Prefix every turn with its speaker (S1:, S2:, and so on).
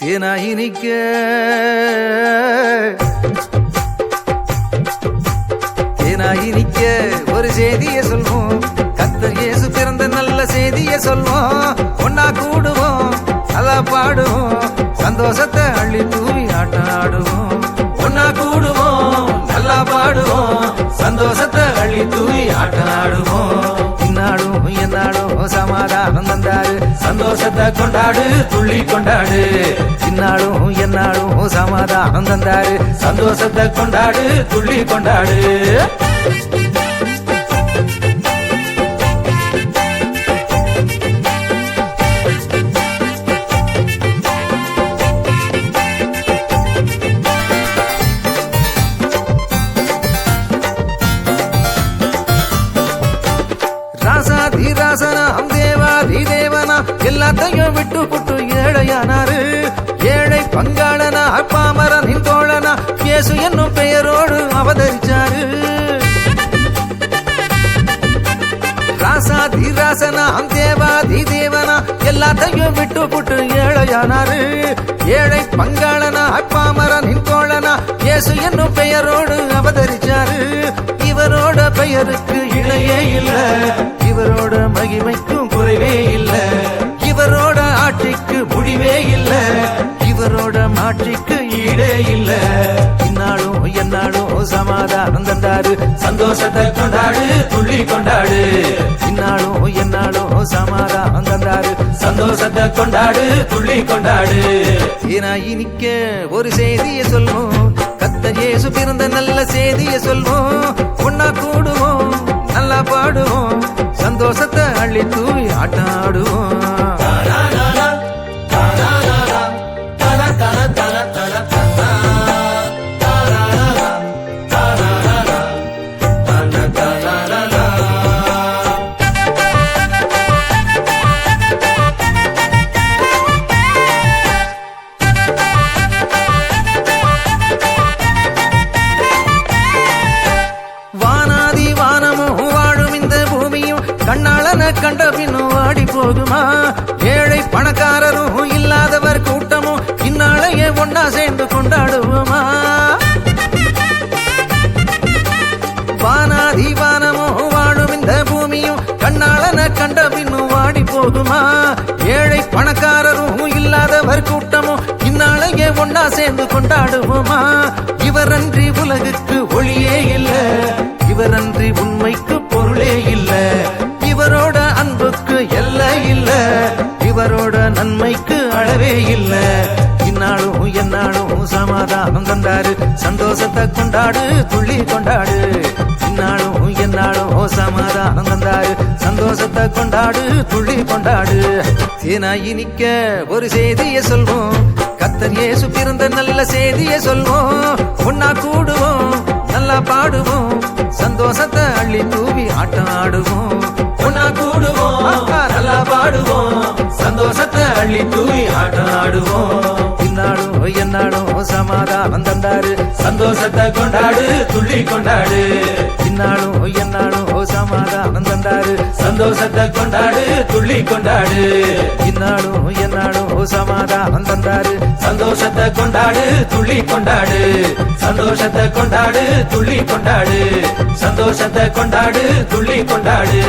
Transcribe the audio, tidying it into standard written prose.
S1: தேனாயினிக்க தேனாயினிக்க ஒரு செய்தியை சொல்வோம். கர்த்தர் இயேசு பிறந்த நல்ல செய்தியை சொல்வோம். ஒன்னா கூடுவோம், நல்லா பாடுவோம், சந்தோஷத்தை அள்ளி தூவி ஆட்டம் ஆடுவோம். ஒன்னா கூடுவோம், நல்லா பாடுவோம், சந்தோஷத்தை அள்ளி தூவி ஆட்டம் ஆடுவோம். இந்நாடும் எந்நாடும் சமாதானம் தந்தாரு, சந்தோஷத்தை கொண்டாடு, துள்ளி கொண்டாடு. இந்நாடும் எந்நாடும் சமாதானம் தந்தாரு, சந்தோஷத்தை கொண்டாடு, துள்ளி கொண்டாடு. ராசாதிராசனாம் தேவாதிதேவனா எல்லாத்தையும் விட்டு புட்டு ஏழையானாரு. ஏழை பங்காளனா பாமரனின் தோழனா இயேசு என்னும் பெயரோடு அவதரிச்சாரு. ராசாதிராசனாம் தேவாதிதேவனா எல்லாத்தையும் விட்டு புட்டு ஏழையானாரு. ஏழை பங்காளனா பாமரனின் தோழனா இயேசு என்னும் பெயரோடு அவதரிச்சாரு. இவரோட பெயருக்கு இணையே இல்ல, இவரோட மகிமைக்கும் குறைவே இல்ல, இவரோட ஆட்சிக்கு முடிவே இல்ல, இவரோட மாட்சிக்கு ஈடே இல்ல. இந்நாளும் எந்நாளும் சமாதானம் தந்தாரு, சந்தோஷத்தை கொண்டாடு, துள்ளி கொண்டாடு. இந்நாளும் எந்நாளும் சமாதானம் தந்தாரு, சந்தோஷத்தை கொண்டாடு, துள்ளி கொண்டாடு. தேனாயினிக்க ஒரு செய்தியை சொல்வோம். கர்த்தர் இயேசு பிறந்த நல்ல செய்தியை சொல்வோம். ஒன்னா கூடுவோம், நல்லா பாடுவோம், சந்தோஷத்தை அள்ளி தூவி ஆட்டம் ஆடுவோம். கண்ணாளன கண்ட பின்னும் வாடி போகுமா? ஏழை பணக்காரரும் இல்லாதவர் கூட்டமும் இந்நாளையே ஒன்னா சேர்ந்து கொண்டாடுவோமா? வானாதி வானமும் வாழும் இந்த பூமியும் கண்ணாளன கண்ட பின்னும் வாடி போகுமா? ஏழை பணக்காரரும் இல்லாதவர் கூட்டமும் இந்நாளையே ஒன்னா சேர்ந்து கொண்டாடுவோமா? இவரன்றி உலகுக்கு ஒளியே இல்ல, இவரன்றி உண்மைக்கு பொருளே இல்ல, இவரோட அன்புக்கு எல்லை இல்ல, இவரோட நன்மைக்கு அளவே இல்ல. இந்நாளும் எந்நாளும் சமாதானம் தந்தாரு, சந்தோஷத்தை கொண்டாடு, துள்ளி கொண்டாடு. இந்நாளும் எந்நாளும் சமாதானம் தந்தாரு, சந்தோஷத்தை கொண்டாடு, துள்ளி கொண்டாடு. தேனாயினிக்க ஒரு செய்தியை சொல்வோம். கர்த்தர் இயேசு பிறந்த நல்ல செய்தியை சொல்வோம். ஒன்னா கூடுவோம், நல்லா பாடுவோம், சந்தோஷத்தை அள்ளி தூவி ஆட்டம் ஆடுவோம். ஒன்னா கூடுவோம், நல்லா பாடுவோம், சந்தோஷத்தை அள்ளி தூவி ஆட்டம் ஆடுவோம். இந்நாடும் எந்நாடும் சமாதானம் தந்தாரு, சந்தோஷத்தை கொண்டாடு, துள்ளி கொண்டாடு. இந்நாடும் எந்நாடும் சமாதானம் தந்தாரு, சந்தோஷத்தை கொண்டாடு, துள்ளி கொண்டாடு. இந்நாடும் எந்நாடும் சமாதானம் தந்தாரு, சந்தோஷத்தை கொண்டாடு, துள்ளி கொண்டாடு. சந்தோஷத்தை கொண்டாடு, துள்ளி கொண்டாடு. சந்தோஷத்தை கொண்டாடு, துள்ளி கொண்டாடு.